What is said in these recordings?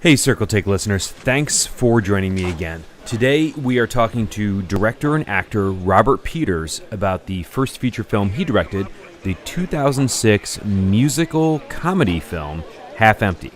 Hey Circle Take listeners, thanks for joining me again. Today we are talking to director and actor Robert Peters about the first feature film he directed, the 2006 musical comedy film, Half Empty.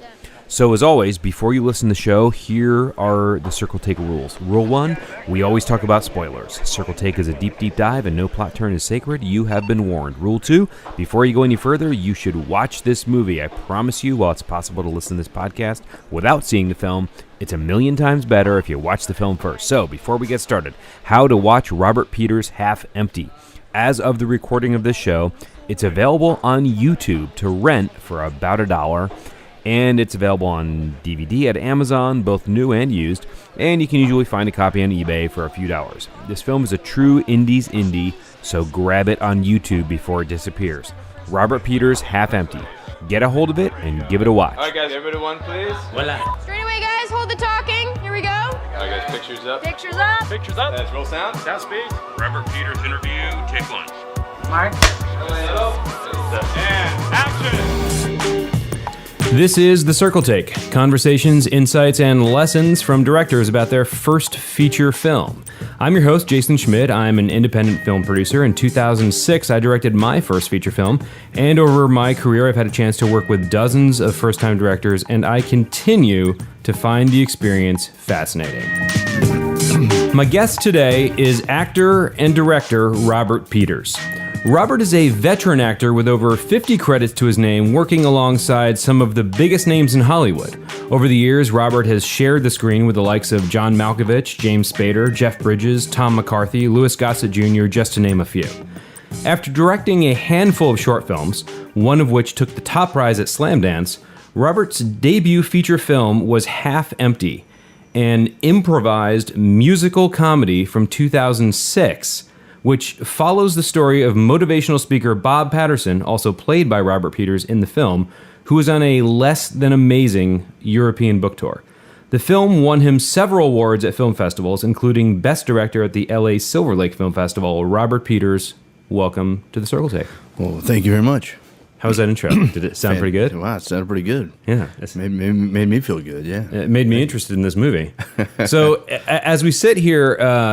So as always, before you listen to the show, here are the Circle Take rules. Rule 1, we always talk about spoilers. Circle Take is a deep dive and no plot turn is sacred. You have been warned. Rule 2, before you go any further, you should watch this movie. I promise you, while it's possible to listen to this podcast without seeing the film, it's a million times better if you watch the film first. So before we get started, how to watch Robert Peters' Half Empty. As of the recording of this show, it's available on YouTube to rent for about $1. And it's available on DVD at Amazon, both new and used, and you can usually find a copy on eBay for a few dollars. This film is a true indies indie, so grab it on YouTube before it disappears. Robert Peters' Half Empty. Get a hold of it and give it a watch. All right, guys, everybody one, please. Voila. Straight away, guys. Hold the talking. Here we go. All right, guys, pictures up. Pictures up. Pictures up. That's roll sound. Sound speed. Robert Peters interview, take one. Mark. And Action. This is The Circle Take, conversations, insights, and lessons from directors about their first feature film. I'm your host, Jason Schmidt. I'm an independent film producer. In 2006, I directed my first feature film, and over my career, I've had a chance to work with dozens of first-time directors, and I continue to find the experience fascinating. My guest today is actor and director Robert Peters. Robert is a veteran actor with over 50 credits to his name, working alongside some of the biggest names in Hollywood. Over the years, Robert has shared the screen with the likes of John Malkovich, James Spader, Jeff Bridges, Tom McCarthy, Louis Gossett Jr., just to name a few. After directing a handful of short films, one of which took the top prize at Slamdance, Robert's debut feature film was Half Empty, an improvised musical comedy from 2006, which follows the story of motivational speaker Bob Patterson, also played by Robert Peters in the film, who was on a less than amazing European book tour. The film won him several awards at film festivals, including Best Director at the LA Silver Lake Film Festival. Robert Peters, welcome to the Circle Take. Well, thank you very much. How was that intro? Did it sound pretty good? Wow, it sounded pretty good. Yeah. Made me feel good, yeah. It made me interested in this movie. So as we sit here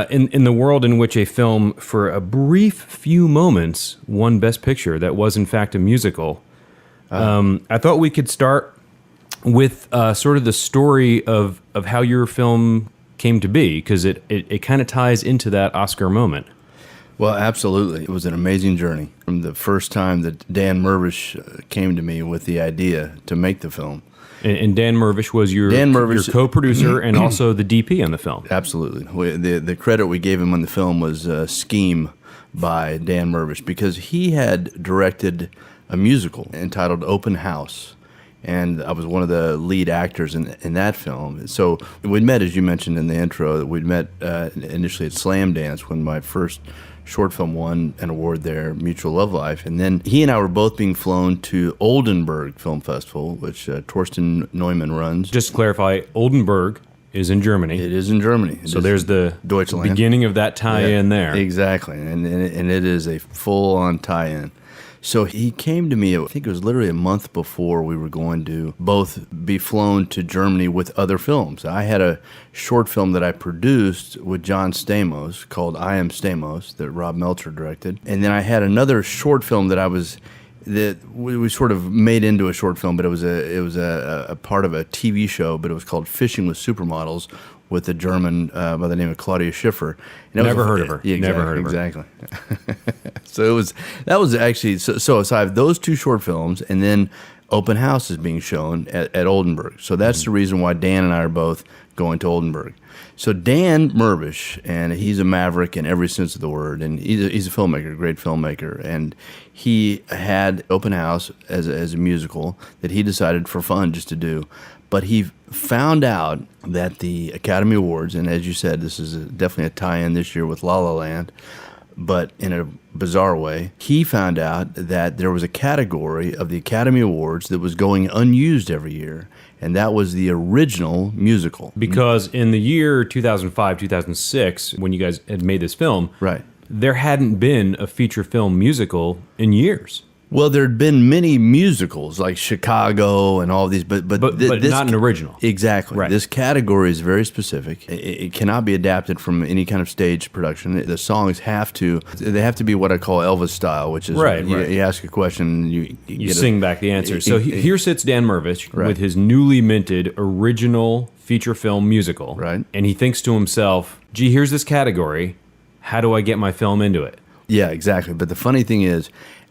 in the world in which a film, for a brief few moments, won Best Picture that was in fact a musical, I thought we could start with sort of the story of how your film came to be, because it kind of ties into that Oscar moment. Well, absolutely. It was an amazing journey. From the first time that Dan Mervish came to me with the idea to make the film. And Dan Mervish was your co-producer and also the DP on the film. Absolutely. The credit we gave him on the film was Scheme by Dan Mervish, because he had directed a musical entitled Open House. And I was one of the lead actors in that film. So we'd met, as you mentioned in the intro, we'd met initially at Slamdance when my first short film won an award there, Mutual Love Life. And then he and I were both being flown to Oldenburg Film Festival, which Torsten Neumann runs. Just to clarify, Oldenburg is in Germany. It is in Germany. So there's the Deutschland. Beginning of that tie-in there. Exactly. And it is a full-on tie-in. So he came to me, I think it was literally a month before we were going to both be flown to Germany with other films. I had a short film that I produced with John Stamos called I Am Stamos that Rob Meltzer directed. And then I had another short film that we sort of made into a short film, but it was a part of a TV show, but it was called Fishing with Supermodels, with a German by the name of Claudia Schiffer. Never heard of her. Yeah, exactly, Never heard of her. Exactly. So that was actually so I have those two short films, and then Open House is being shown at Oldenburg. So that's the reason why Dan and I are both going to Oldenburg. So Dan Mervish, and he's a maverick in every sense of the word, and he's a filmmaker, a great filmmaker, and he had Open House as a musical that he decided for fun just to do. But he found out that the Academy Awards, and as you said, this is definitely a tie-in this year with La La Land, but in a bizarre way, he found out that there was a category of the Academy Awards that was going unused every year, and that was the original musical. Because in the year 2005, 2006, when you guys had made this film, Right. there hadn't been a feature film musical in years. Well, there'd been many musicals like Chicago and all these, but this, not an original. Exactly. Right. This category is very specific. It cannot be adapted from any kind of stage production. The songs have to be what I call Elvis style, which is Right. You ask a question, you You get sing back the answer. So here sits Dan Mervish Right. with his newly minted original feature film musical. Right. And he thinks to himself, gee, here's this category. How do I get my film into it? Yeah, exactly. But the funny thing is,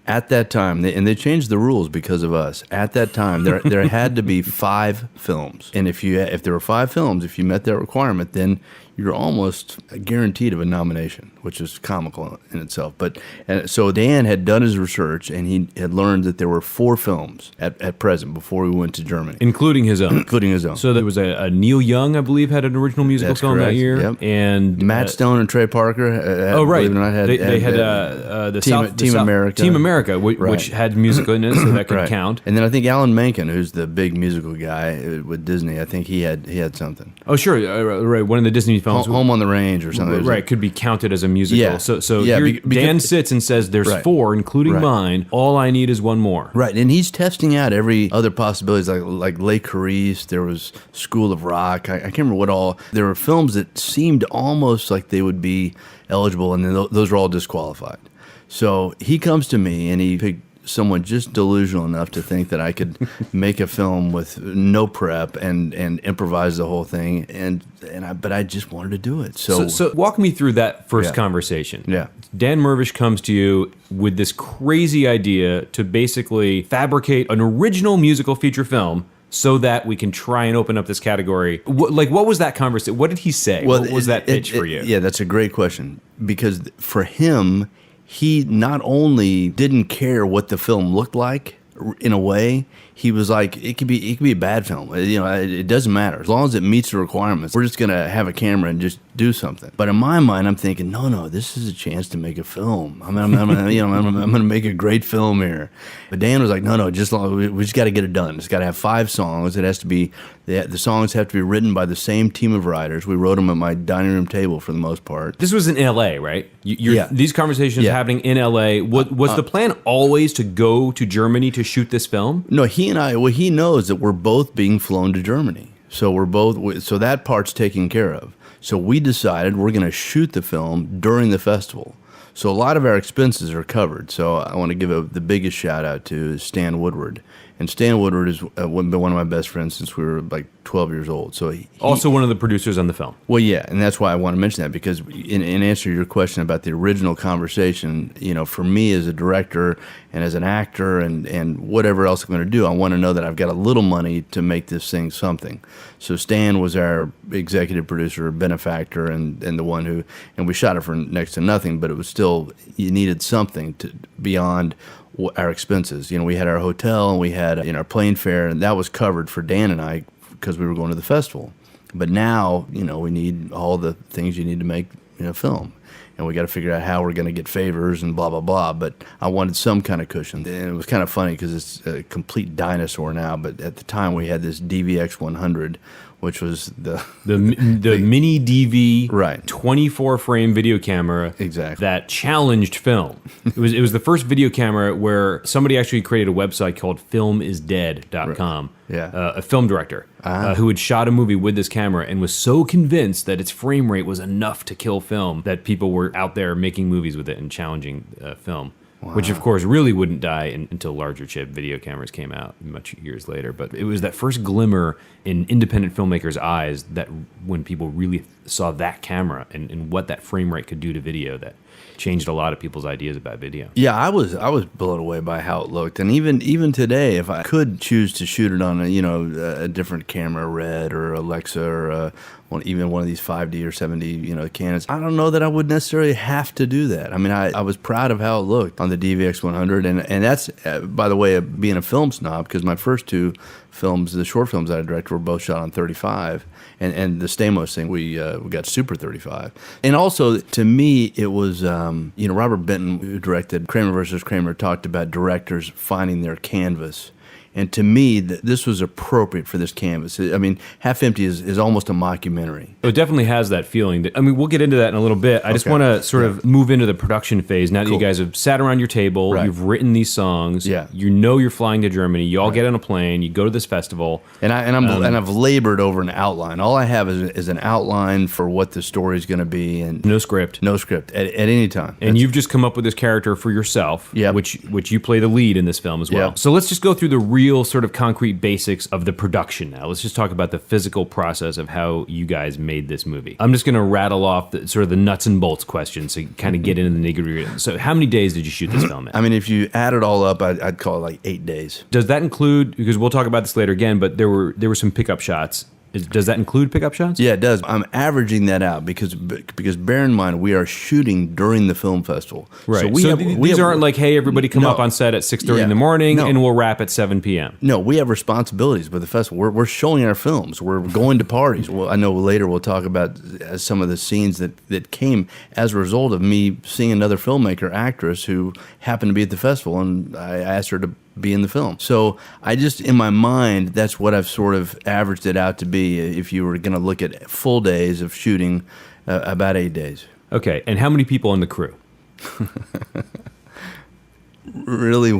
at that time, and they changed the rules because of us. At that time, there had to be 5 films, and if there were 5 films, if you met that requirement, then you're almost guaranteed of a nomination, which is comical in itself. And so Dan had done his research, and he had learned that there were 4 films at present before we went to Germany, Including his own. including his own. So there was a Neil Young, I believe, had an original musical That's film that correct. year. Yep. And Matt Stone and Trey Parker. Oh, right. believe it or not, They had the Team America. Team America, which Right. had musical in it, so that could Right. count. And then I think Alan Menken, who's the big musical guy with Disney, I think he had something. Oh, sure. Right. One of the Disney films. Home on the Range or something. It was Right, could be counted as a musical. Yeah. So Yeah, here because- Dan sits and says, there's Right. 4, including Right. mine. All I need is one more. Right, and he's testing out every other possibilities, like Les Carice. There was School of Rock. I can't remember what all. There were films that seemed almost like they would be eligible, and then those were all disqualified. So he comes to me, and he picked someone just delusional enough to think that I could make a film with no prep and improvise the whole thing, but I just wanted to do it. So walk me through that first Yeah. conversation. Yeah. Dan Mervish comes to you with this crazy idea to basically fabricate an original musical feature film so that we can try and open up this category. What was that conversation? What did he say? What was that pitch for you? Yeah, that's a great question, because for him, he not only didn't care what the film looked like in a way, he was like, it could be a bad film. It doesn't matter as long as it meets the requirements. We're just gonna have a camera and just do something. But in my mind, I'm thinking, no, this is a chance to make a film. I'm gonna make a great film here. But Dan was like, no, we just got to get it done. It's got to have 5 songs. It has to be the songs have to be written by the same team of writers. We wrote them at my dining room table for the most part. This was in L.A., right? Yeah. These conversations Yeah. happening in L.A. Was the plan always to go to Germany to shoot this film? No, he knows that we're both being flown to Germany. So so that part's taken care of. So we decided we're going to shoot the film during the festival. So a lot of our expenses are covered. So I want to give the biggest shout out to Stan Woodward. And Stan Woodward has been one of my best friends since we were like 12 years old. So he Also one of the producers on the film. Well, yeah, and that's why I want to mention that, because in answer to your question about the original conversation, for me as a director and as an actor and whatever else I'm going to do, I want to know that I've got a little money to make this thing something. So Stan was our executive producer, benefactor, and the one who, and we shot it for next to nothing, but it was still, you needed something beyond our expenses. We had our hotel and we had our plane fare, and that was covered for Dan and I because we were going to the festival. But now, we need all the things you need to make film. And we got to figure out how we're going to get favors and blah, blah, blah. But I wanted some kind of cushion. And it was kind of funny because it's a complete dinosaur now. But at the time, we had this DVX 100, which was the mini DV Right. 24 frame video camera Exactly. that challenged film. It was the first video camera where somebody actually created a website called filmisdead.com. Yeah. A film director who had shot a movie with this camera and was so convinced that its frame rate was enough to kill film that people were out there making movies with it and challenging film. Which, of course, really wouldn't die until larger chip video cameras came out much years later. But it was that first glimmer in independent filmmakers' eyes that when people really saw that camera and what that frame rate could do to video, that changed a lot of people's ideas about video. Yeah, I was blown away by how it looked, and even today, if I could choose to shoot it on a different camera, Red or Alexa or even one of these 5D or 7D Canons, I don't know that I would necessarily have to do that. I mean, I was proud of how it looked on the DVX 100, and that's by the way, being a film snob, because my first 2 films, the short films that I directed, were both shot on 35, and the Stamos thing we got Super 35, and also to me it was Robert Benton, who directed Kramer versus Kramer, talked about directors finding their canvas. And to me, this was appropriate for this canvas. I mean, Half Empty is almost a mockumentary. It definitely has that feeling. I mean, we'll get into that in a little bit. I just want to sort of move into the production phase. Now that you guys have sat around your table, Right. you've written these songs, Yeah. you know you're flying to Germany, you all get on a plane, you go to this festival. And I've labored over an outline. All I have is an outline for what the story is going to be, and No script. no script at any time. And you've just come up with this character for yourself, Yep. which you play the lead in this film as well. Yep. So let's just go through the real sort of concrete basics of the production now. Let's just talk about the physical process of how you guys made this movie. I'm just going to rattle off sort of the nuts and bolts questions so you kind of get into the nitty-gritty. So how many days did you shoot this film in? I mean, if you add it all up, I'd call it like 8 days. Does that include, because we'll talk about this later again, but there were some pickup shots. Does that include pickup shots? Yeah, it does. I'm averaging that out because bear in mind we are shooting during the film festival. Right. So these aren't like, hey, everybody come No. up on set at 6:30 in the Yeah. morning No. and we'll wrap at 7 p.m. No, we have responsibilities with the festival. We're showing our films. We're going to parties. Well, I know later we'll talk about some of the scenes that came as a result of me seeing another filmmaker, actress, who happened to be at the festival, and I asked her to be in the film. So I just, in my mind, that's what I've sort of averaged it out to be. If you were going to look at full days of shooting, about 8 days. Okay, and how many people in the crew? Really,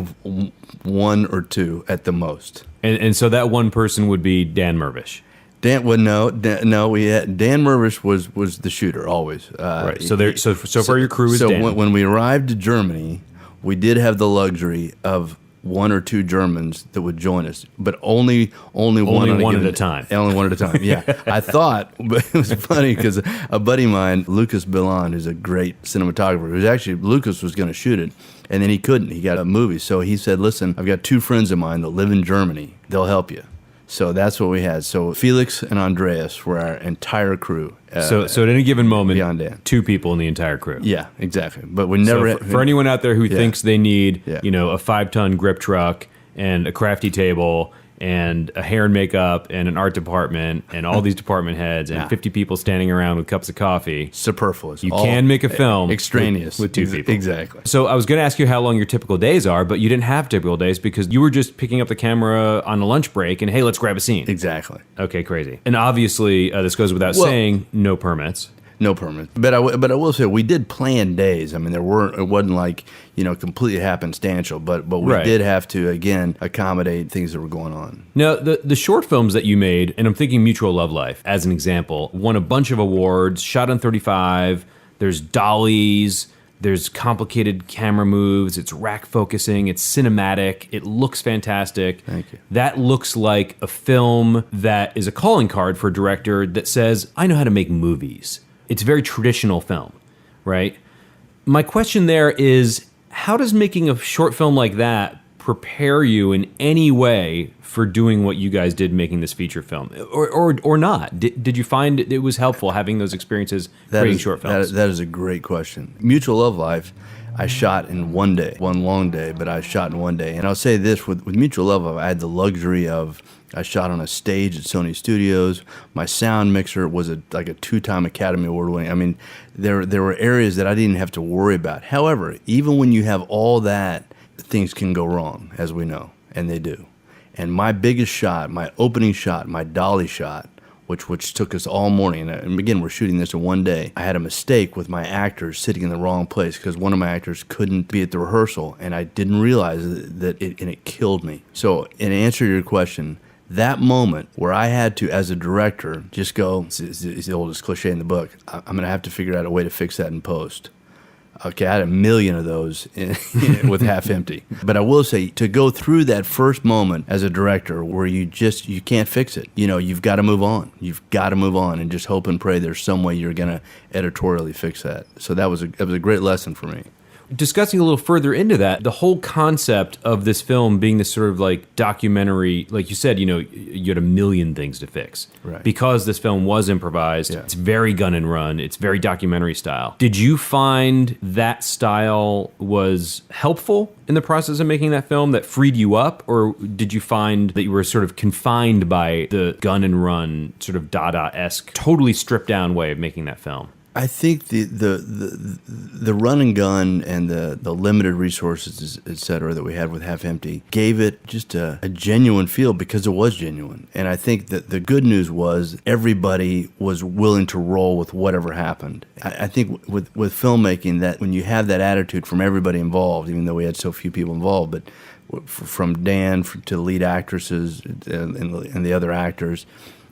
one or two at the most. And so that one person would be Dan Mervish. No. We had Dan Mervish was the shooter always. Right. So far your crew is so Dan. when we arrived to Germany, we did have the luxury of one or two Germans that would join us, but only one one given- at a time. Only one at a time. Yeah, I thought, but it was funny because a buddy of mine, Lucas Bilan, who's a great cinematographer, Lucas was going to shoot it, and then he couldn't. He got a movie, so he said, "Listen, I've got two friends of mine that live in Germany. They'll help you." So that's what we had. So Felix and Andreas were our entire crew. So at any given moment, beyond Dan. 2 people in the entire crew. Yeah, exactly. But we never. So for anyone out there who thinks they need, Yeah. a 5-ton grip truck and a crafty table and a hair and makeup and an art department and all these department heads and Yeah. 50 people standing around with cups of coffee, Superfluous. you All can make a film extraneous with 2 people. Exactly. So I was going to ask you how long your typical days are, but you didn't have typical days because you were just picking up the camera on a lunch break and, hey, let's grab a scene. Exactly. Okay, crazy. And obviously, this goes without Well- saying, no permits. No permit. But I will say we did plan days. I mean, it wasn't like, completely happenstantial, but we Right. did have to, again, accommodate things that were going on. Now, the short films that you made, and I'm thinking Mutual Love Life as an example, won a bunch of awards, shot on 35, there's dollies, there's complicated camera moves, it's rack focusing, it's cinematic, it looks fantastic. Thank you. That looks like a film that is a calling card for a director that says, I know how to make movies. It's a very traditional film, right? My question there is, how does making a short film like that prepare you in any way for doing what you guys did making this feature film, or not? Did you find it was helpful having those experiences creating short films? That is a great question. Mutual Love Life, I shot in one day, one long day, but I shot in one day. And I'll say this, with Mutual Love Life, I had the luxury of, I shot on a stage at Sony Studios. My sound mixer was like a 2-time Academy Award winning. I mean, there were areas that I didn't have to worry about. However, even when you have all that, things can go wrong, as we know, and they do. And my biggest shot, my opening shot, my dolly shot, which took us all morning, and again, we're shooting this in one day. I had a mistake with my actors sitting in the wrong place because one of my actors couldn't be at the rehearsal, and I didn't realize that it killed me. So, in answer to your question, that moment where I had to, as a director, just go, it's the oldest cliche in the book, I'm going to have to figure out a way to fix that in post. Okay, I had 1 million of those with Half Empty. But I will say, to go through that first moment as a director where you can't fix it. You've got to move on. You've got to move on and just hope and pray there's some way you're going to editorially fix that. So that was a great lesson for me. Discussing a little further into that, the whole concept of this film being this sort of like documentary, like you said, you had 1 million things to fix. Right. Because this film was improvised, Yeah. it's very gun and run, it's very documentary style. Did you find that style was helpful in the process of making that film, that freed you up? Or did you find that you were sort of confined by the gun and run, sort of Dada-esque, totally stripped down way of making that film? I think the run and gun and the limited resources, et cetera, that we had with Half Empty gave it just a genuine feel because it was genuine. And I think that the good news was everybody was willing to roll with whatever happened. I think with filmmaking, that when you have that attitude from everybody involved, even though we had so few people involved, but from Dan to the lead actresses and the other actors,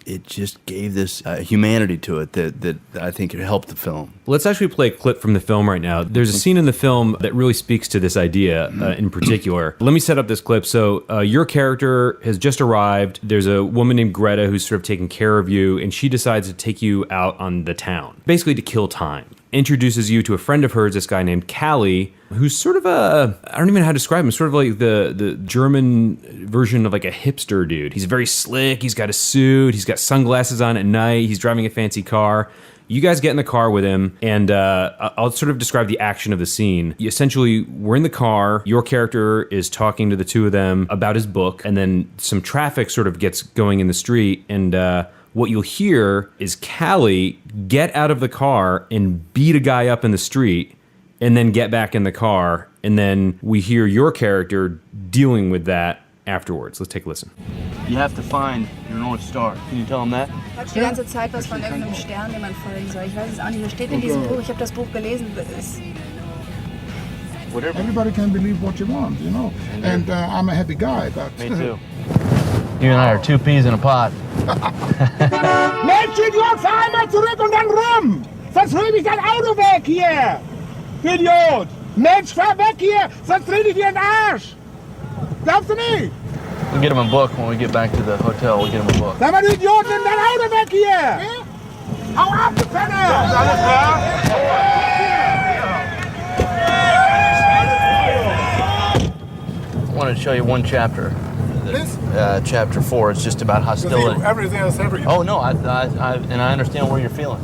it just gave this humanity to it that I think it helped the film. Let's actually play a clip from the film right now. There's a scene in the film that really speaks to this idea in particular. Let me set up this clip. So your character has just arrived. There's a woman named Greta who's sort of taking care of you, and she decides to take you out on the town, basically to kill time. Introduces you to a friend of hers, this guy named Callie, who's sort of I don't even know how to describe him, sort of like the German version of like a hipster dude. He's very slick, he's got a suit, he's got sunglasses on at night, he's driving a fancy car. You guys get in the car with him, and I'll sort of describe the action of the scene. Essentially, we're in the car, your character is talking to the two of them about his book, and then some traffic sort of gets going in the street, and what you'll hear is Callie get out of the car and beat a guy up in the street, and then get back in the car, and then we hear your character dealing with that afterwards. Let's take a listen. You have to find your North Star. Can you tell them that? Quatsch die ganze Zeit was von irgendeinem Stern, dem man folgen soll. Ich weiß es auch nicht. Das steht in diesem Buch. Ich habe das Buch gelesen. Everybody can believe what you want, you know. And I'm a happy guy, but... Me too. You and I are two peas in a pot. Mensch, Idiot, fahr einmal zurück und dann rum! Sonst hol ich dein Auto weg hier! Idiot! Mensch, fahr weg hier, sonst dreh ich dir den Arsch! Glaubst du nicht? We'll get him a book when we get back to the hotel. We'll get him a book. Sag mal, du Idiot, nimm dein Auto weg hier! Hau ab, du Penner! Alles klar? I wanted to show you one chapter. Chapter 4. It's just about hostility. Everything else, everything. Oh no, I understand where you're feeling.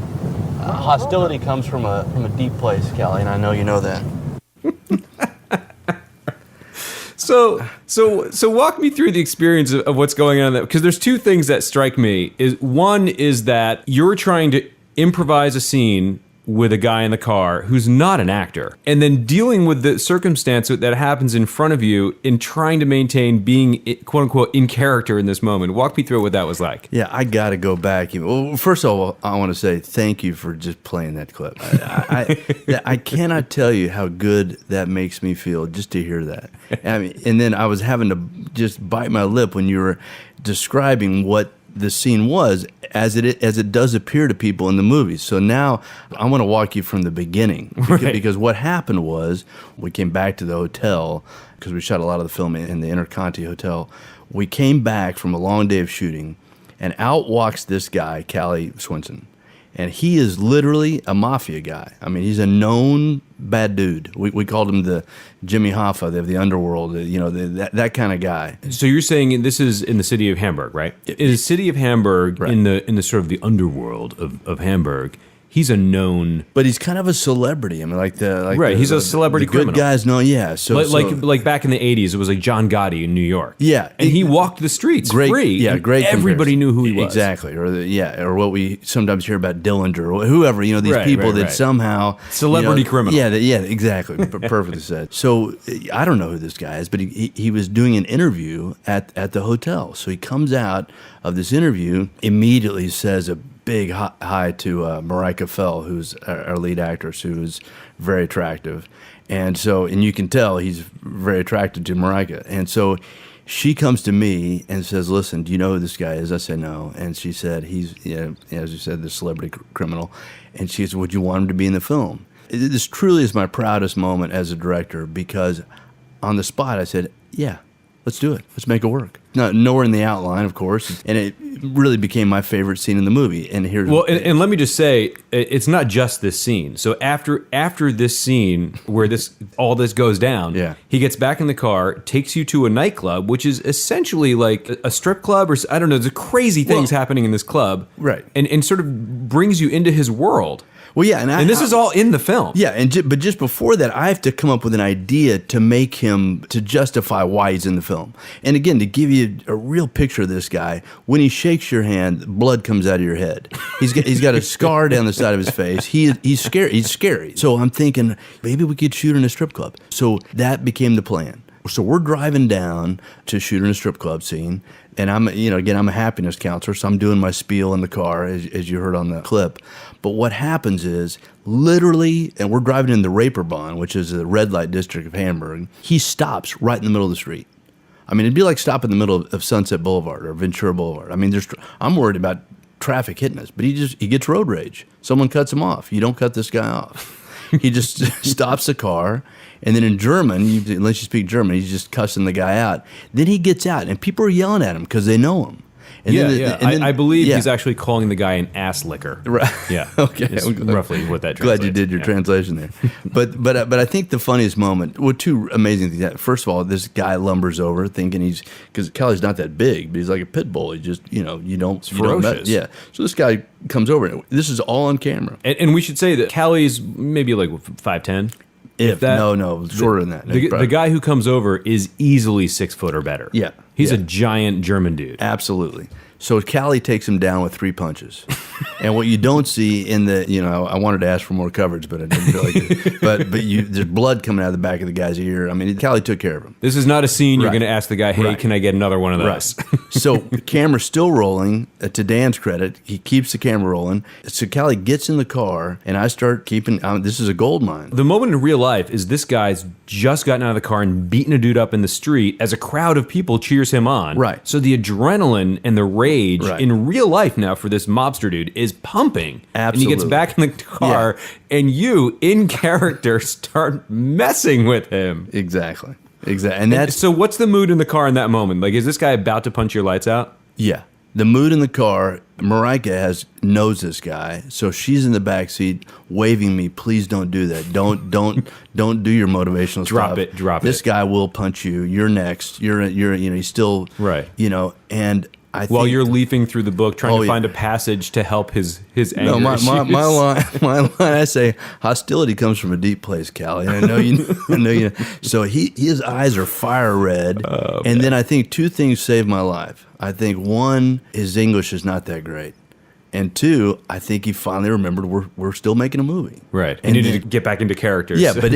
Hostility comes from a deep place, Callie, and I know you know that. So walk me through the experience of what's going on there, because there's two things that strike me. One is that you're trying to improvise a scene with a guy in the car who's not an actor, and then dealing with the circumstance that happens in front of you in trying to maintain being, quote unquote, in character in this moment. Walk me through what that was like. Yeah, I got to go back. Well, first of all, I want to say thank you for just playing that clip. I cannot tell you how good that makes me feel just to hear that. I mean, and then I was having to just bite my lip when you were describing what the scene was as it does appear to people in the movies. So now I want to walk you from the beginning, because what happened was we came back to the hotel because we shot a lot of the film in the Interconti Hotel. We came back from a long day of shooting, and out walks this guy, Callie Swinson. And he is literally a mafia guy. I mean, he's a known bad dude. We called him the Jimmy Hoffa of the underworld, that kind of guy. So you're saying this is in the city of Hamburg, right? In the city of Hamburg, right. in the sort of the underworld of Hamburg, he's a known, but he's kind of a celebrity. I mean, he's a celebrity the criminal. Good guys know, yeah. So like back in the '80s, it was like John Gotti in New York. Yeah, and he walked the streets free. Yeah, great. Everybody knew who he was. Exactly, or what we sometimes hear about Dillinger or whoever. These people that somehow celebrity criminal. Yeah, exactly. Perfectly said. So I don't know who this guy is, but he was doing an interview at the hotel. So he comes out of this interview, immediately says a big hi to Marika Fell, who's our lead actress, who's very attractive. And you can tell he's very attracted to Marika. And so she comes to me and says, listen, do you know who this guy is? I said, no. And she said, he's, as you said, the celebrity criminal. And she said, would you want him to be in the film? This truly is my proudest moment as a director, because on the spot I said, yeah, let's do it. Let's make it work. Nowhere in the outline, of course, and it really became my favorite scene in the movie. And here's and let me just say, it's not just this scene. So after this scene where all this goes down, he gets back in the car, takes you to a nightclub, which is essentially like a strip club, or I don't know. There's crazy things happening in this club, right? And sort of brings you into his world. Well, yeah, And this is all in the film. Yeah, but just before that, I have to come up with an idea to make him, to justify why he's in the film. And again, to give you a real picture of this guy, when he shakes your hand, blood comes out of your head. He's got a scar down the side of his face. He's scary. He's scary. So I'm thinking, maybe we could shoot in a strip club. So that became the plan. So we're driving down to shoot in a strip club scene. And I'm a happiness counselor, so I'm doing my spiel in the car, as you heard on the clip. But what happens is, literally, and we're driving in the Reeperbahn, which is the red light district of Hamburg, he stops right in the middle of the street. I mean, it'd be like stopping in the middle of Sunset Boulevard or Ventura Boulevard. I mean, I'm worried about traffic hitting us, but he gets road rage. Someone cuts him off. You don't cut this guy off. He just stops the car, and then in German, unless you speak German, he's just cussing the guy out. Then he gets out, and people are yelling at him because they know him. And I believe he's actually calling the guy an ass licker. Right. Yeah. Okay. It's roughly what that translates. Glad you did your translation there. But I think the funniest moment, well, two amazing things. First of all, this guy lumbers over thinking because Callie's not that big, but he's like a pit bull. He just, you don't. Ferocious. Yeah. So this guy comes over. This is all on camera. And we should say that Callie's maybe like 5'10". No, shorter than that. The guy who comes over is easily 6 foot or better. Yeah. He's a giant German dude. Absolutely. So Callie takes him down with 3 punches. And what you don't see in the, I wanted to ask for more coverage, but I didn't feel like it. But there's blood coming out of the back of the guy's ear. I mean, Callie took care of him. This is not a scene you're Right. going to ask the guy, hey, Right. can I get another one of those? Right. So the camera's still rolling. To Dan's credit, he keeps the camera rolling. So Callie gets in the car, and I start keeping, this is a gold mine. The moment in real life is this guy's just gotten out of the car and beaten a dude up in the street as a crowd of people cheers him on. Right. So the adrenaline and the rage Right. in real life now for this mobster dude is pumping. Absolutely. And he gets back in the car, and you, in character, start messing with him. Exactly. And that's, So what's the mood in the car in that moment? Like, is this guy about to punch your lights out? yeah. The mood in the car, Marika knows this guy, so she's in the back seat waving me, please don't do that. Don't do your motivational Drop stuff. it. This guy will punch you. You're next. You're he's still Right. And I think While you're leafing through the book, trying to yeah. find a passage to help his anger No, my issues. line, I say, hostility comes from a deep place, Callie. And I know you. So his eyes are fire red. And then I think two things saved my life. I think one, his English is not that great. And two, I think he finally remembered we're still making a movie. Right. He needed to get back into characters. Yeah, but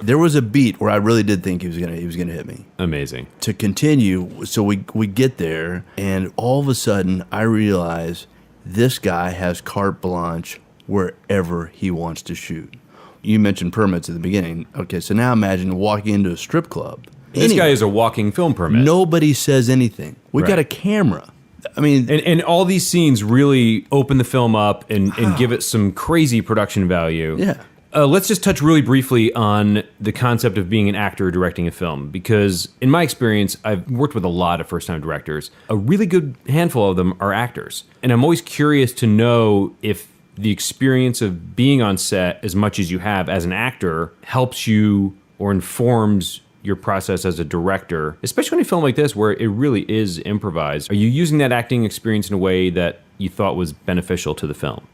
there was a beat where I really did think he was gonna hit me. Amazing. To continue, so we get there, and all of a sudden I realize this guy has carte blanche wherever he wants to shoot. You mentioned permits at the beginning. Okay, so now imagine walking into a strip club. This guy is a walking film permit. Nobody says anything. We've got a camera. I mean, And all these scenes really open the film up and give it some crazy production value. Yeah. Let's just touch really briefly on the concept of being an actor directing a film, because in my experience, I've worked with a lot of first-time directors. A really good handful of them are actors. And I'm always curious to know if the experience of being on set as much as you have as an actor helps you or informs your process as a director, especially in a film like this where it really is improvised. Are you using that acting experience in a way that you thought was beneficial to the film?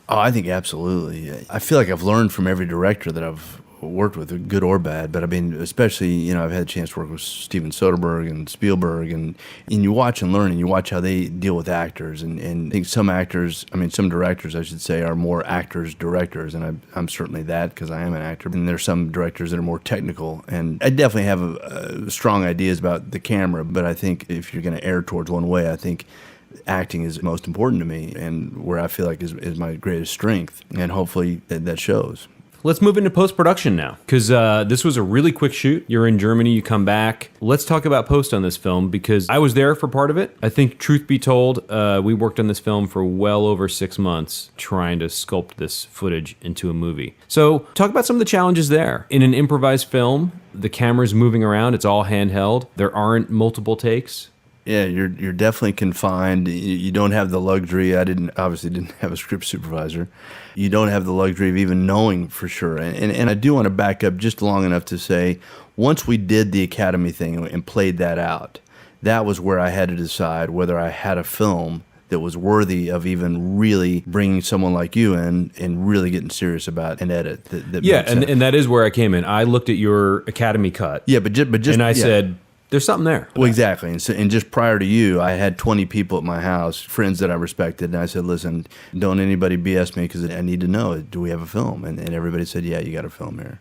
Oh, I think absolutely. I feel like I've learned from every director that I've worked with, good or bad. But I mean, especially, I've had a chance to work with Steven Soderbergh and Spielberg, and you watch and learn, and you watch how they deal with actors. And I think some directors, I should say, are more actors-directors, and I'm certainly that because I am an actor. And there's some directors that are more technical, and I definitely have strong ideas about the camera, but I think if you're going to err towards one way, I think acting is most important to me, and where I feel like is my greatest strength, and hopefully that shows. Let's move into post-production now, because this was a really quick shoot. You're in Germany, you come back. Let's talk about post on this film, because I was there for part of it. I think, truth be told, we worked on this film for well over 6 months trying to sculpt this footage into a movie. So talk about some of the challenges there. In an improvised film, the camera's moving around, it's all handheld. There aren't multiple takes. Yeah, you're definitely confined. You don't have the luxury. I obviously didn't have a script supervisor. You don't have the luxury of even knowing for sure. And I do want to back up just long enough to say, once we did the Academy thing and played that out, that was where I had to decide whether I had a film that was worthy of even really bringing someone like you in and really getting serious about an edit. That Yeah, makes sense. and that is where I came in. I looked at your Academy cut. Yeah, but just and I said, there's something there. Well, exactly. And just prior to you, I had 20 people at my house, friends that I respected, and I said, listen, don't anybody BS me because I need to know, do we have a film? And everybody said, yeah, you got a film here.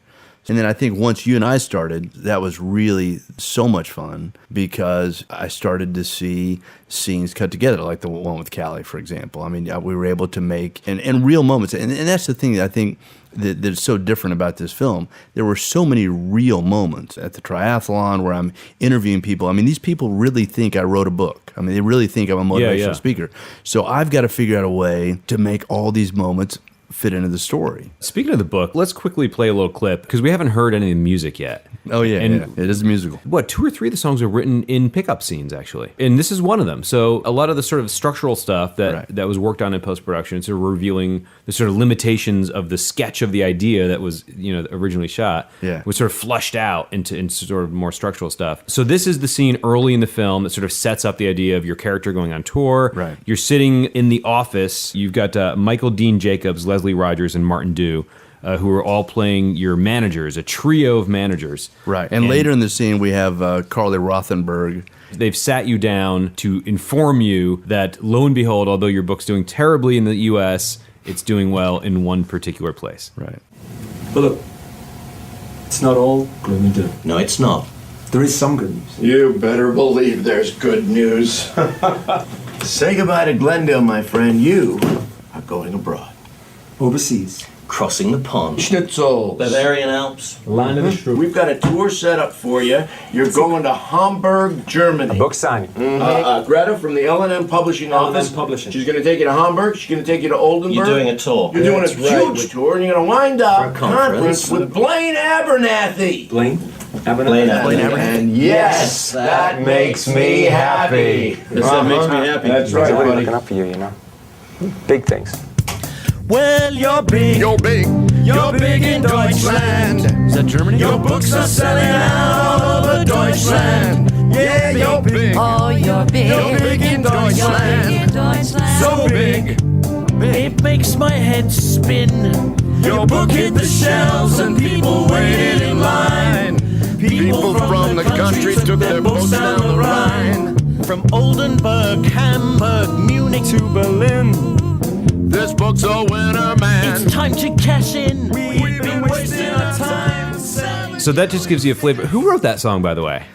And then I think once you and I started, that was really so much fun because I started to see scenes cut together, like the one with Callie, for example. I mean, we were able to make and real moments. And that's the thing that I think that's so different about this film. There were so many real moments at the triathlon where I'm interviewing people. I mean, these people really think I wrote a book. I mean, they really think I'm a motivational speaker. So I've got to figure out a way to make all these moments fit into the story. Speaking of the book, let's quickly play a little clip because we haven't heard any of the music yet. Oh, yeah, And yeah. It is a musical. What, 2 or 3 of the songs are written in pickup scenes, actually. And this is one of them. So a lot of the sort of structural stuff that was worked on in post-production, sort of revealing the sort of limitations of the sketch of the idea that was, originally shot, was sort of flushed out into sort of more structural stuff. So this is the scene early in the film that sort of sets up the idea of your character going on tour. Right. You're sitting in the office. You've got Michael Dean Jacobs, Leslie Rogers, and Martin Dew, who are all playing your managers, a trio of managers. Right. And later in the scene, we have Carly Rothenberg. They've sat you down to inform you that, lo and behold, although your book's doing terribly in the U.S., it's doing well in one particular place. Right. But look, it's not all gloom and doom. No, it's not. There is some good news. You better believe there's good news. Say goodbye to Glendale, my friend. You are going abroad. Overseas. Crossing the pond. Schnitzel. Bavarian Alps. Line of the Stroop. We've got a tour set up for you. You're going to Hamburg, Germany. Book signing. Greta from the L&M Publishing Office. Publishing. She's going to take you to Hamburg. She's going to take you to Oldenburg. You're doing a tour. You're doing a That's right. huge tour, and you're going to wind up For a conference. with Blaine Abernathy. Blaine? Blaine Abernathy. And yes, that makes me happy. That makes me happy. That's right, Really buddy. looking up for you, Big things. Well, you're big. You're big. You're big in Deutschland. Is that Germany? Your books are selling out all over Deutschland. Yeah, you're big. Oh, you're big. You're big in Deutschland. So big. It makes my head spin. Your book hit the shelves and people waited in line. People from the country took their boats down the Rhine. From Oldenburg, Hamburg, Munich to Berlin. This book's a winner, man. It's time to cash in. We've been wasting our time. So that just gives you a flavor. Who wrote that song, by the way?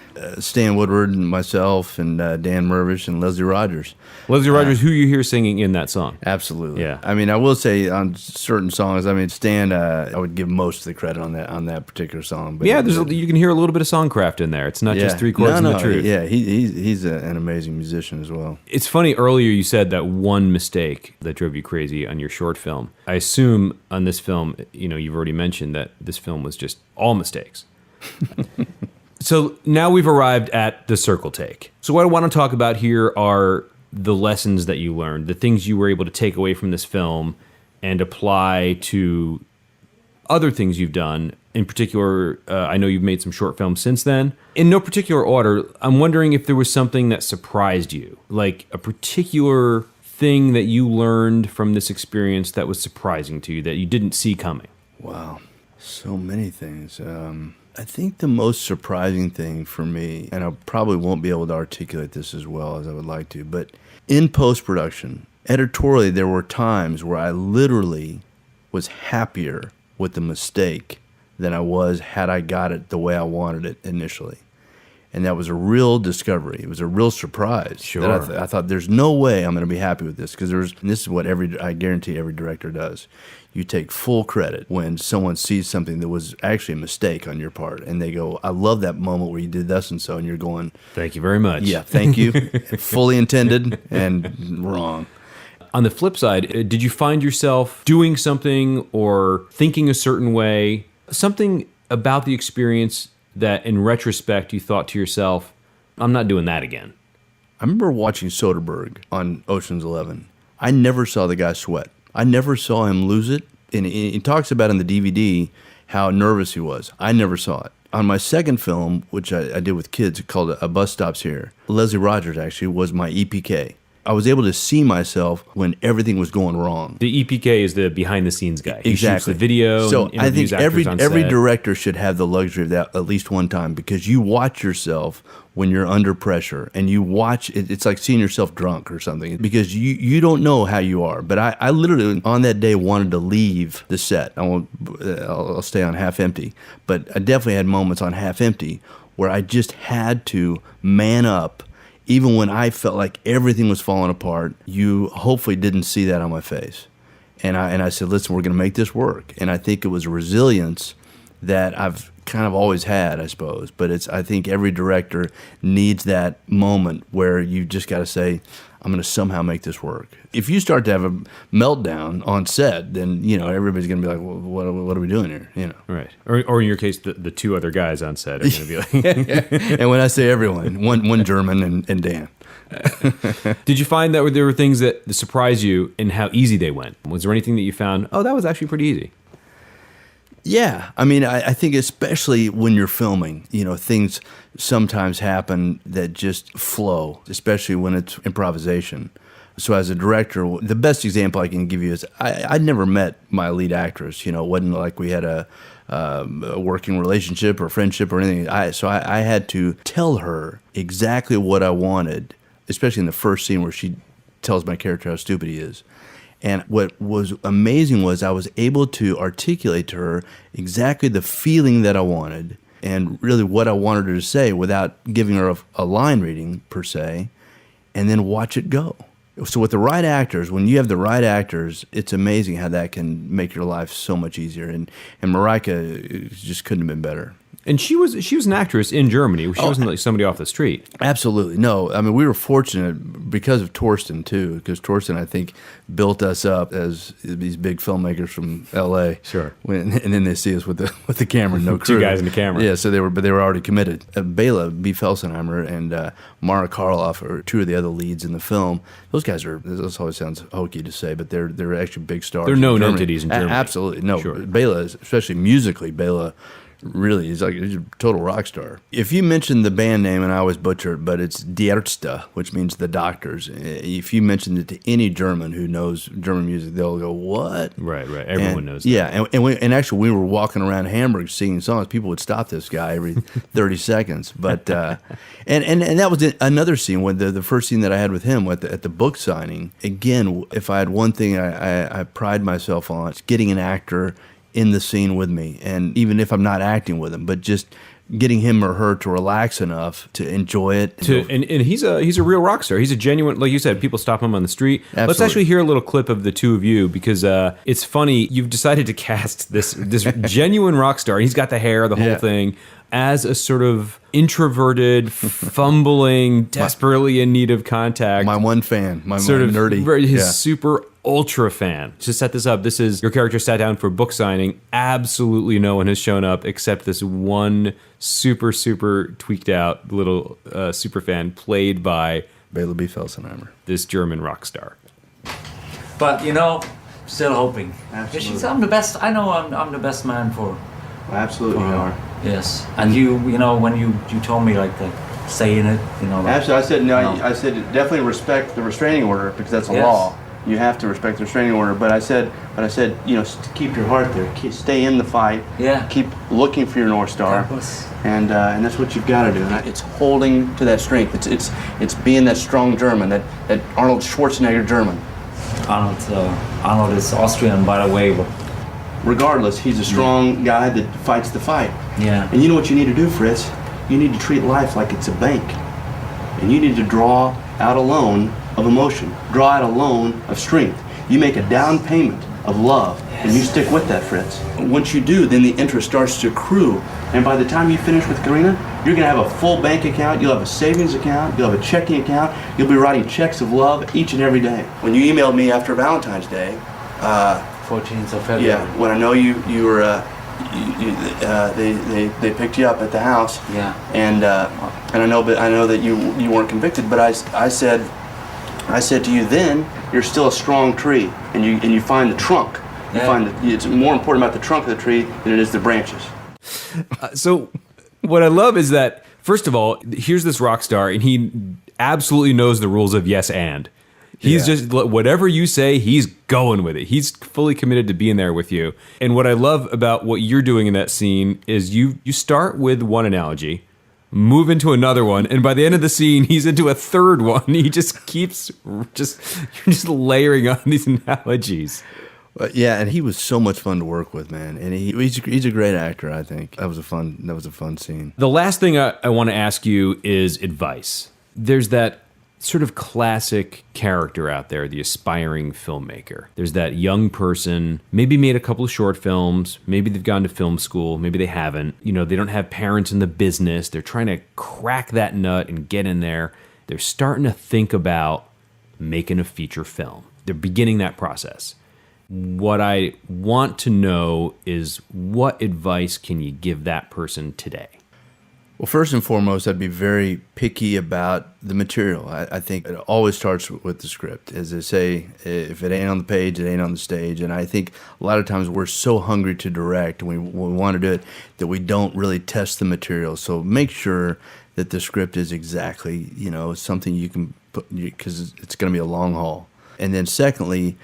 Stan Woodward and myself and Dan Mervish and Leslie Rogers. Leslie Rogers, who you hear singing in that song? Absolutely. Yeah. I mean, I will say on certain songs, I mean, Stan, I would give most of the credit on that particular song. But Yeah, you can hear a little bit of songcraft in there. It's not just 3 chords and the truth. Yeah, he's an amazing musician as well. It's funny, earlier you said that one mistake that drove you crazy on your short film. I assume on this film, you've already mentioned that this film was just all mistakes. So now we've arrived at the circle take. So what I want to talk about here are the lessons that you learned, the things you were able to take away from this film and apply to other things you've done. In particular, I know you've made some short films since then. In no particular order, I'm wondering if there was something that surprised you, like a particular thing that you learned from this experience that was surprising to you, that you didn't see coming. Wow, so many things. I think the most surprising thing for me, and I probably won't be able to articulate this as well as I would like to, but in post-production, editorially, there were times where I literally was happier with the mistake than I was had I got it the way I wanted it initially. And that was a real discovery. It was a real surprise. Sure. That I thought, there's no way I'm going to be happy with this, because and this is what I guarantee every director does. You take full credit when someone sees something that was actually a mistake on your part, and they go, I love that moment where you did thus and so, and you're going, Thank you very much. yeah, thank you. Fully intended and wrong. On the flip side, did you find yourself doing something or thinking a certain way, something about the experience that in retrospect you thought to yourself, I'm not doing that again? I remember watching Soderbergh on Ocean's 11. I never saw the guy sweat. I never saw him lose it. And he talks about in the DVD how nervous he was. I never saw it. On my second film, which I did with kids called A Bus Stops Here, Leslie Rogers actually was my EPK. I was able to see myself when everything was going wrong. The EPK is the behind the scenes guy. He shoots the video. So and I think interviews actors on every set. director should have the luxury of that at least one time, because you watch yourself when you're under pressure, and you watch it. It's like seeing yourself drunk or something, because you don't know how you are. But I literally on that day wanted to leave the set. I'll stay on half empty, but I definitely had moments on half empty where I just had to man up. Even when I felt like everything was falling apart, you hopefully didn't see that on my face. And I said, listen, we're going to make this work. And I think it was resilience that I've kind of always had, I suppose. But I think every director needs that moment where you just got to say, I'm going to somehow make this work. If you start to have a meltdown on set, then, everybody's going to be like, well, what are we doing here? Right. Or in your case, the two other guys on set are going to be like... And when I say everyone, one German and Dan. Did you find that there were things that surprised you in how easy they went? Was there anything that you found, that was actually pretty easy? Yeah. I mean, I think especially when you're filming, things sometimes happen that just flow, especially when it's improvisation. So as a director, the best example I can give you is I'd never met my lead actress. It wasn't like we had a working relationship or friendship or anything. So I had to tell her exactly what I wanted, especially in the first scene where she tells my character how stupid he is. And what was amazing was I was able to articulate to her exactly the feeling that I wanted and really what I wanted her to say without giving her a line reading per se, and then watch it go. So with the right actors, when you have the right actors, it's amazing how that can make your life so much easier. And Mareike just couldn't have been better. And she was an actress in Germany. She wasn't like somebody off the street. Absolutely. No. I mean, we were fortunate because of Torsten, too, because Torsten, I think, built us up as these big filmmakers from L.A. Sure. And then they see us with the camera, no crew. Two guys in the camera. Yeah, so they were already committed. Bela B. Felsenheimer and Mara Karloff are two of the other leads in the film. Those guys this always sounds hokey to say, but they're actually big stars. They're known entities in Germany. Absolutely. No, Sure. Bela, especially musically, Bela really, he's a total rock star. If you mention the band name, and I always butcher it, but it's Die Ärzte, which means the doctors. If you mention it to any German who knows German music, they'll go, what? Right. Everyone knows that. Yeah, and actually, we were walking around Hamburg singing songs. People would stop this guy every 30 seconds. But and that was another scene, when the first scene that I had with him at the book signing. Again, if I had one thing I pride myself on, it's getting an actor in the scene with me, and even if I'm not acting with him, but just getting him or her to relax enough to enjoy it. And he's a real rock star. He's a genuine, like you said, people stop him on the street. Absolutely. Let's actually hear a little clip of the two of you, because it's funny. You've decided to cast this genuine rock star. He's got the hair, the whole thing, as a sort of introverted, fumbling, desperately in need of contact. My one fan, my sort of nerdy, his super ultra fan. To set this up, this is your character sat down for book signing. Absolutely no one has shown up except this one super tweaked out little super fan played by Bela B. Felsenheimer, this German rock star. But still hoping. Absolutely. I'm the best. I know I'm the best man for. Absolutely, you are. Yes, and when you told me like to stay in it, Absolutely, I said no. I said definitely respect the restraining order, because that's a law. You have to respect the restraining order. But I said, keep your heart there. Stay in the fight. Yeah. Keep looking for your North Star. And that's what you've got to do. And it's holding to that strength. It's being that strong German, that Arnold Schwarzenegger German. Arnold is Austrian, by the way. But regardless, he's a strong guy that fights the fight. Yeah. And you know what you need to do, Fritz? You need to treat life like it's a bank. And you need to draw out a loan of emotion, draw out a loan of strength. You make a down payment of love, and you stick with that, Fritz. Once you do, then the interest starts to accrue. And by the time you finish with Karina, you're gonna have a full bank account, you'll have a savings account, you'll have a checking account, you'll be writing checks of love each and every day. When you emailed me after Valentine's Day, 14th of February. yeah, when I know you were, they picked you up at the house. Yeah. And I know that you weren't convicted, but I said to you then, you're still a strong tree, and you find the trunk. You find that it's more important about the trunk of the tree than it is the branches. So what I love is that, first of all, here's this rock star, and he absolutely knows the rules of yes and. He's just, whatever you say, he's going with it. He's fully committed to being there with you. And what I love about what you're doing in that scene is you start with one analogy, move into another one, and by the end of the scene, he's into a third one. He just keeps you're just layering on these analogies. Yeah, and he was so much fun to work with, man. And he's a great actor, I think. That was a fun scene. The last thing I want to ask you is advice. There's that sort of classic character out there, the aspiring filmmaker. There's that young person, maybe made a couple of short films, maybe they've gone to film school, maybe they haven't. You know, they don't have parents in the business. They're trying to crack that nut and get in there. They're starting to think about making a feature film. They're beginning that process. What I want to know is, what advice can you give that person today? Well, first and foremost, I'd be very picky about the material. I think it always starts with the script. As they say, if it ain't on the page, it ain't on the stage. And I think a lot of times we're so hungry to direct, and we want to do it, that we don't really test the material. So make sure that the script is exactly, something you can put, because it's going to be a long haul. And then secondly,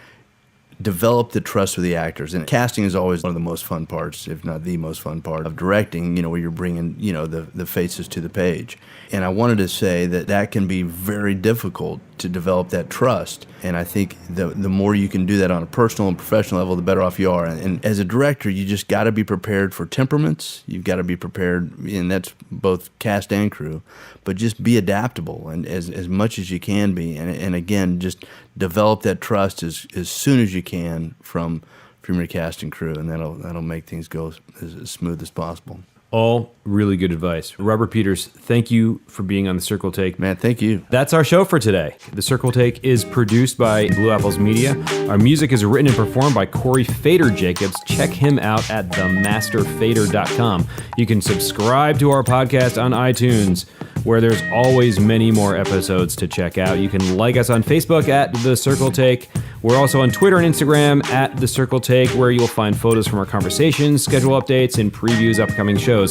develop the trust with the actors. And casting is always one of the most fun parts, if not the most fun part of directing, where you're bringing, the faces to the page. And I wanted to say that can be very difficult to develop that trust. And I think the more you can do that on a personal and professional level, the better off you are. And as a director, you just got to be prepared for temperaments. You've got to be prepared, and that's both cast and crew, but just be adaptable and as much as you can be. And again, just develop that trust as soon as you can from your cast and crew, and that'll make things go as smooth as possible. All really good advice. Robert Peters, thank you for being on The Circle Take. Man, thank you. That's our show for today. The Circle Take is produced by Blue Apples Media. Our music is written and performed by Corey Fader Jacobs. Check him out at themasterfader.com. You can subscribe to our podcast on iTunes, where there's always many more episodes to check out. You can like us on Facebook at The Circle Take. We're also on Twitter and Instagram at The Circle Take, where you'll find photos from our conversations, schedule updates, and previews upcoming shows.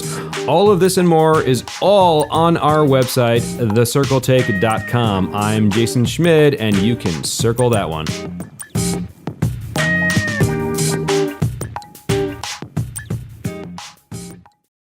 All of this and more is all on our website, thecircletake.com. I'm Jason Schmid, and you can circle that one.